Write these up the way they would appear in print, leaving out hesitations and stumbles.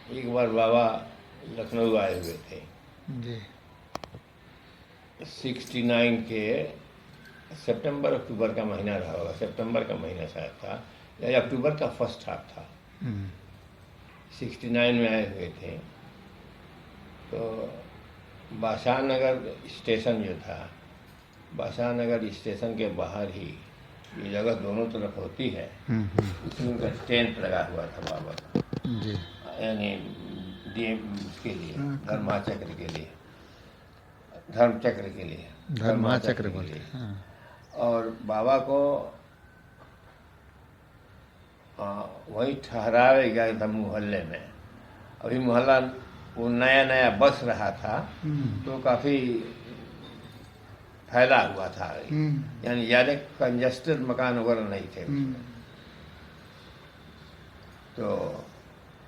एक बार बाबा लखनऊ आए हुए थे जी। 69 के सितंबर अक्टूबर का महीना रहा होगा, सितंबर का महीना शायद था या अक्टूबर का फर्स्ट हाफ था। 69 में आए हुए थे। तो बादशाह नगर स्टेशन जो था, बादशाह नगर स्टेशन के बाहर ही ये जगह दोनों तरफ होती है, उसमें उनका टेंट लगा हुआ था बाबा का, जी। यानी डीएम उसके लिए, धर्माचक्र के लिए, धर्मचक्र के लिए, धर्माचक्र के बोलते लिए। हैं। हाँ। और बाबा को वही ठहराया गया था मोहल्ले में। अभी मोहल्ला वो नया नया बस रहा था, तो काफ़ी फैला हुआ था, यानी ज़्यादा कंजस्टेड मकान वगैरह नहीं थे उसमें। तो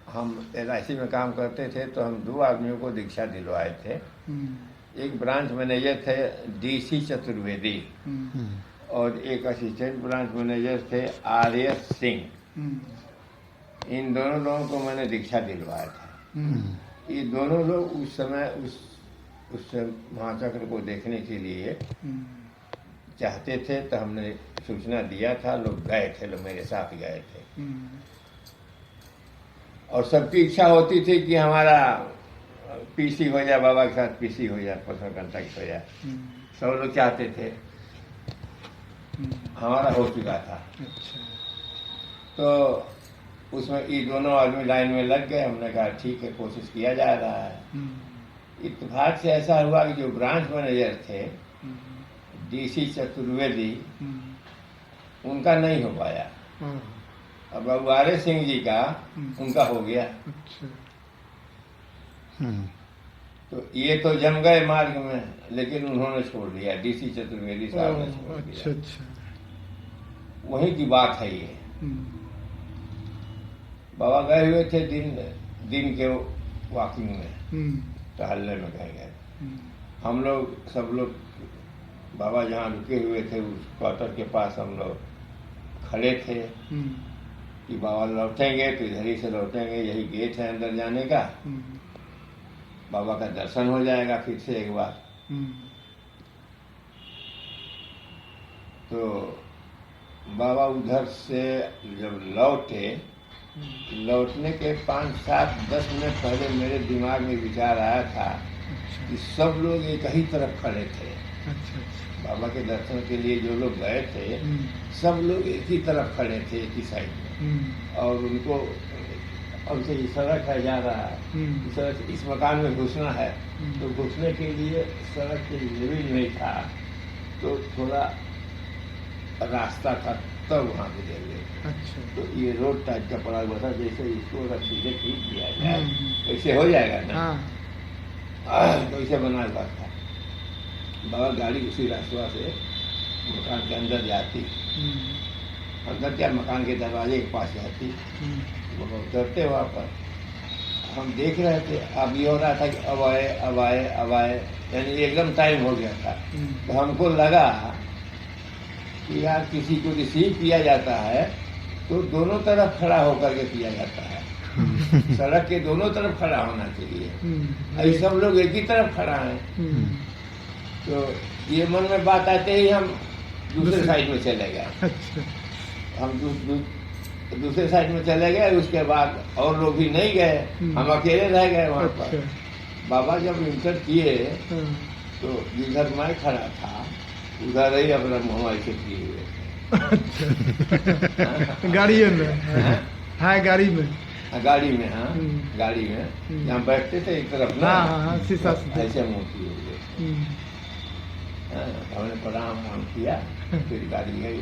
हम LIC में काम करते थे, तो हम 2 आदमियों को दीक्षा दिलवाए थे। एक ब्रांच मैनेजर थे DC चतुर्वेदी, और एक असिस्टेंट ब्रांच मैनेजर थे RS सिंह। इन दोनों लोगों को मैंने दीक्षा दिलवाया था। ये दोनों लोग उस समय उस महाचक्र को देखने के लिए चाहते थे, तो हमने सूचना दिया था, लोग गए थे, लोग मेरे साथ गए थे। और सबकी इच्छा होती थी कि हमारा PC हो जाए, बाबा के साथ PC हो जाए, पर्सनल कांटेक्ट हो जाए। सब लोग चाहते थे, हमारा हो चुका था। तो उसमें ये दोनों आदमी लाइन में लग गए। हमने कहा ठीक है, कोशिश किया जा रहा है। इत्तेफाक से ऐसा हुआ कि जो ब्रांच मैनेजर थे DC चतुर्वेदी, उनका नहीं हो पाया। अब RS सिंह जी का उनका हो गया। तो ये तो जम गए मार्ग में, लेकिन उन्होंने छोड़ दिया, DC चतुर्वेदी साहब ने छोड़ दिया। वहीं की बात है ये। बाबा गए हुए थे दिन के वॉकिंग में, टहलने में कहीं गए। हम लोग सब लोग बाबा जहाँ रुके हुए थे उस क्वार्टर के पास हम लोग खड़े थे कि बाबा लौटेंगे तो इधर ही से लौटेंगे, यही गेट है अंदर जाने का, बाबा का दर्शन हो जाएगा फिर से एक बार। तो बाबा उधर से जब लौटने के 5, 7, 10 मिनट पहले मेरे दिमाग में विचार आया था कि सब लोग एक ही तरफ खड़े थे। बाबा के दर्शन के लिए जो लोग गए थे, सब लोग एक ही तरफ खड़े थे, एक ही साइड में। और उनको हमसे ये सड़क है जा रहा है, सड़क इस मकान में घुसना है, तो घुसने के लिए सड़क के लेवल नहीं था, तो थोड़ा रास्ता था, तब वहाँ पे दे गए। तो ये रोड टाइप का पड़ा हुआ था, जैसे इसको अगर सीधे ठीक किया जाए वैसे हो जाएगा ना, तो ऐसे बना हुआ था। बाबा गाड़ी उसी रास्ता से मकान के अंदर जाती, अंदर क्या मकान के दरवाजे के पास जाती। वो उतरते वहाँ पर हम देख रहे थे। अब ये हो रहा था कि अब आए अब आए अब आए, यानी एकदम टाइम हो गया था। तो हमको लगा कि यार किसी को रिसीव किया जाता है तो दोनों तरफ खड़ा होकर के किया जाता है, सड़क के दोनों तरफ खड़ा होना चाहिए। अभी सब लोग एक ही तरफ खड़ा है। तो ये मन में बात आते ही हम दूसरे साइड में चले गए। हम दूसरे साइड में चले गए। उसके बाद और लोग भी नहीं गए, हम अकेले रह गए वहाँ पर। बाबा जब इंटर किए तो जिधर मैं खड़ा था उधर ही अपना मोबाइल से किए हुए थे। गाड़ी में हाँ, गाड़ी में गाड़ी में, हाँ गाड़ी में जहाँ बैठते थे एक तरफ ना, शीशा ऐसे मुँह किए हुए। हमने प्रणाम किया, फिर गाड़ी गई।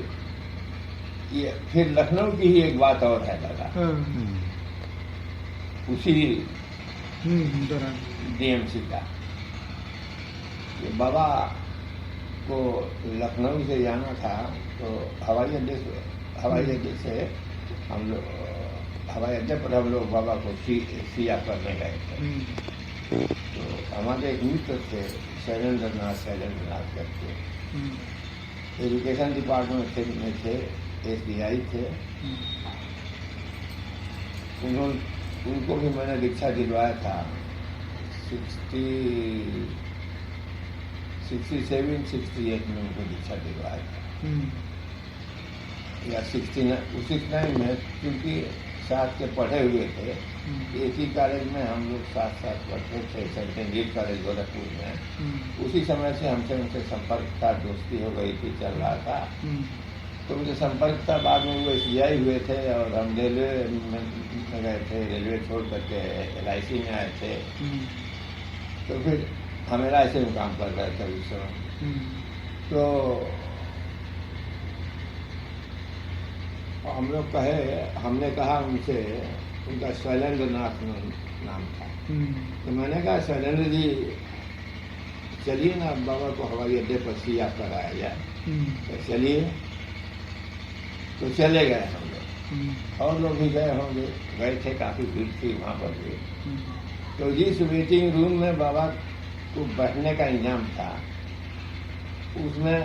ये फिर लखनऊ की ही एक बात और है दादा, उसी DMC का। ये बाबा को लखनऊ से जाना था, तो हवाई अड्डे से हम लोग हवाई अड्डे पर हम लोग बाबा को सिया करने गए थे। तो हमारे एक मित्र थे शैलेंद्र नाथ करके, एजुकेशन डिपार्टमेंट में थे, SDI थे। उनको भी मैंने दीक्षा दिलवाया था 67-68 में उनको दीक्षा दिलवाया था या 69 में, क्योंकि साथ के पढ़े हुए थे। एक ही कॉलेज में हम लोग साथ साथ पढ़ते थे, सेंट एंड्रूज कॉलेज गोरखपुर में। उसी समय से हमसे उनसे संपर्क था, दोस्ती हो गई थी, चल रहा था। तो मुझे संपर्क था। बाद में वो SBI हुए थे और हम रेलवे में गए थे, रेलवे छोड़ करके LIC में आए थे। तो फिर हम LIC में काम कर रहे थे उस समय। तो हमने कहा उनसे, उनका शैलेंद्र नाथ नाम था। तो मैंने कहा शैलेंद्र जी चलिए ना बाबा को हवाई अड्डे पर सीया कराया जाए। तो चलिए, तो चले गए हम लोग, और लोग भी गए होंगे, गए थे, काफ़ी भीड़ थी वहाँ पर भी। तो जिस मीटिंग रूम में बाबा को बैठने का इंतजाम था, उसमें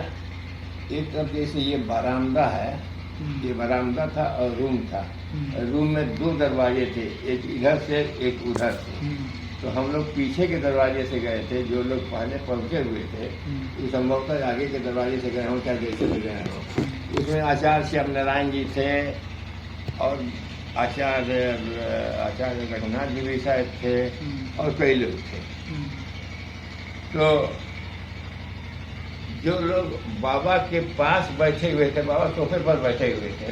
एक तरफ जैसे ये बरामदा है, ये बरामदा था और रूम था। रूम में 2 दरवाजे थे, एक इधर से एक उधर से। तो हम लोग पीछे के दरवाजे से गए थे, जो लोग पहले पहुंचे हुए थे वो संभवतः आगे के दरवाजे से गए हों, क्या जैसे भी गए हों। उसमें आचार्य श्याम नारायण जी थे और आचार्य रघुनाथ जी भी शायद थे और कई लोग थे। तो जो लोग बाबा के पास बैठे हुए थे, बाबा सोफे पर बैठे हुए थे,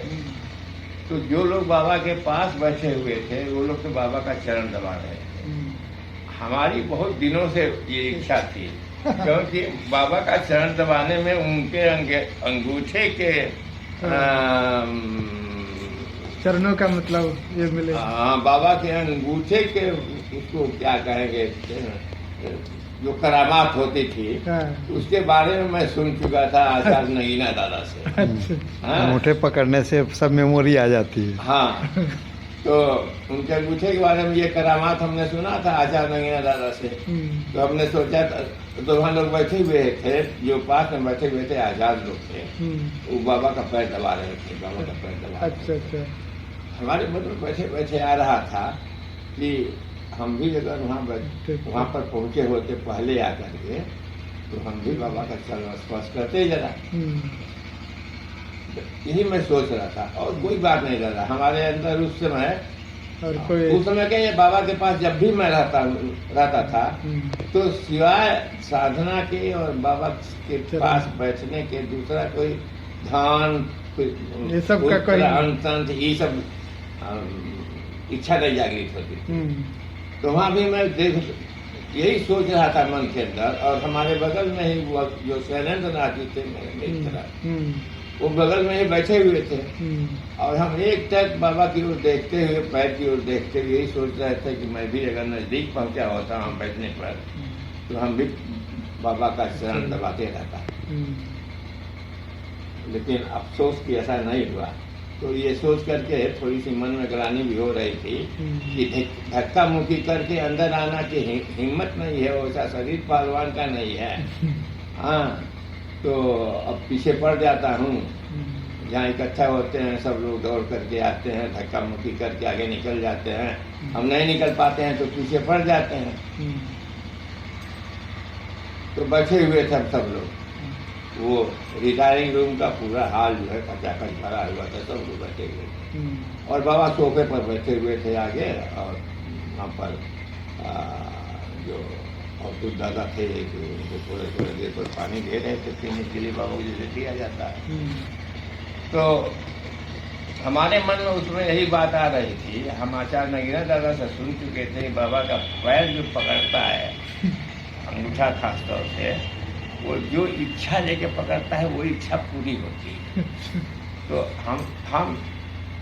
तो जो लोग बाबा के पास बैठे हुए थे वो लोग तो बाबा का चरण दबा रहे थे। हमारी बहुत दिनों से ये इच्छा थी, क्योंकि बाबा का चरण दबाने में उनके अंगूठे के चरणों का मतलब ये मिले। हाँ, बाबा के अंगूठे के, उसको क्या कहेंगे, जो करामात होती थी, उसके बारे में मैं सुन चुका था आचार्य नगीना दादा से। अंगूठे पकड़ने से सब मेमोरी आ जाती है। हाँ, तो उनके अंगूठे के बारे में ये करामात हमने सुना था आचार्य नगीना दादा से। तो हमने सोचा, तो वहाँ लोग बैठे हुए थे, जो पास में बैठे हुए थे आजाद लोग थे, वो बाबा का पैर दबा रहे थे, बाबा का पैर दबा। अच्छा। हमारे मतलब बैठे बैठे आ रहा था कि हम भी अगर वहाँ पर पहुँचे होते पहले आकर के, तो हम भी बाबा का चरण स्पर्श करते जरा। यही मैं सोच रहा था, और कोई बात नहीं रहा हमारे अंदर उस समय। उस समय के ये बाबा के पास जब भी मैं रहता था, तो सिवाय साधना के और बाबा के पास बैठने के दूसरा कोई ध्यान, ये सब का कोई ये सब इच्छा नहीं जागृत होती। तो वहाँ भी मैं यही सोच रहा था मन के अंदर। और हमारे बगल में ही वो जो शैलेंद्र नाथ जी थे मेरी तरह, वो बगल में ही बैठे हुए थे। और हम एक टक बाबा की ओर देखते हुए, पैर की ओर देखते हुए यही सोच रहे थे कि मैं भी अगर नजदीक पहुंचा होता हम बैठने पर, तो हम भी बाबा का चरण दबाते रहता। लेकिन अफसोस कि ऐसा नहीं हुआ। तो ये सोच करके थोड़ी सी मन में ग्लानि भी हो रही थी कि धक्का मुक्की करके अंदर आना की हिम्मत नहीं है, वैसा शरीर पहलवान का नहीं है। हाँ, तो अब पीछे पड़ जाता हूँ। जहाँ इकट्ठा होते हैं सब लोग, दौड़ करके आते हैं, धक्का मुक्की करके आगे निकल जाते हैं। हम नहीं निकल पाते हैं तो पीछे पड़ जाते हैं। तो बैठे हुए थे सब लोग। वो रिटायरिंग रूम का पूरा हाल जो है खचाखच भरा हुआ था, सब लोग बैठे हुए थे। और बाबा सोफे पर बैठे हुए थे आगे, और वहाँ पर जो और कुछ दादा थे जो थोड़े थोड़े देर पर पानी दे रहे थे पीने के लिए, बाबा को जैसे दिया जाता है। तो हमारे मन में उसमें यही बात आ रही थी। हम आचार्य नगीना दादा से सुन चुके थे, बाबा का पैर जो पकड़ता है, अंगूठा खास तौर से, वो जो इच्छा लेके पकड़ता है वो इच्छा पूरी होती है। तो हम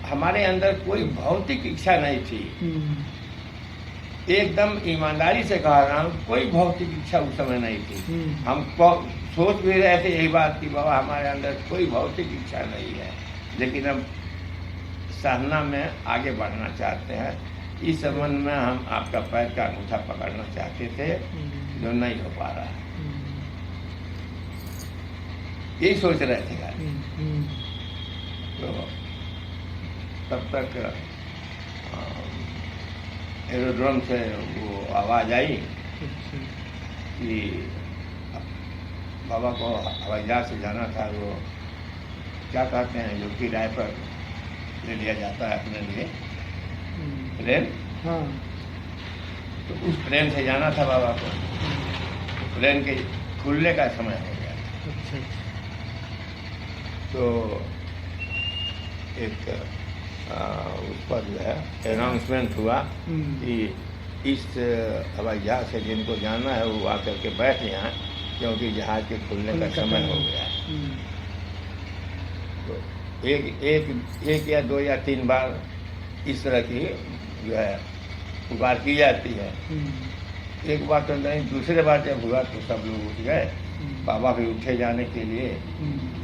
हमारे अंदर कोई भौतिक इच्छा नहीं थी। एकदम ईमानदारी से कह रहा हूँ, कोई भौतिक इच्छा उस समय नहीं थी। हम सोच भी रहे थे यही बात कि बाबा हमारे अंदर कोई भौतिक इच्छा नहीं है, लेकिन हम साधना में आगे बढ़ना चाहते हैं। इस संबंध में हम आपका पैर का अंगूठा पकड़ना चाहते थे, जो नहीं हो पा रहा है। यही सोच रहे थे यार। तो तब तक एरोड्रोम से वो आवाज़ आई अच्छा कि बाबा को हवाई जहाज से जाना था। वो क्या कहते हैं जो किराए पर ले लिया जाता है अपने लिए प्लेन, हाँ तो उस प्लेन से जाना था बाबा को। प्लेन के खुलने का समय हो गया। अच्छा अच्छा तो एक उस पर जो है अनाउंसमेंट हुआ कि इस हवाई जहाज से जिनको जाना है वो आकर के बैठ जाएं, क्योंकि जहाज के खुलने का समय हो गया है। तो एक या दो या तीन बार इस तरह की जो है पुकार की जाती है। एक बार तो नहीं, दूसरे बार जब हुआ तो सब लोग उठ गए, बाबा भी उठे जाने के लिए।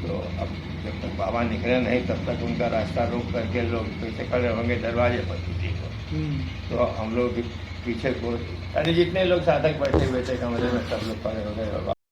तो अब जब तक बाबा निकले नहीं तब तक उनका रास्ता रोक करके लोग पीछे खड़े होंगे दरवाजे पर किसी को। तो हम लोग भी पीछे को, अरे जितने लोग साधक बैठे हुए थे कमरे में सब लोग खड़े हो गए, बाबा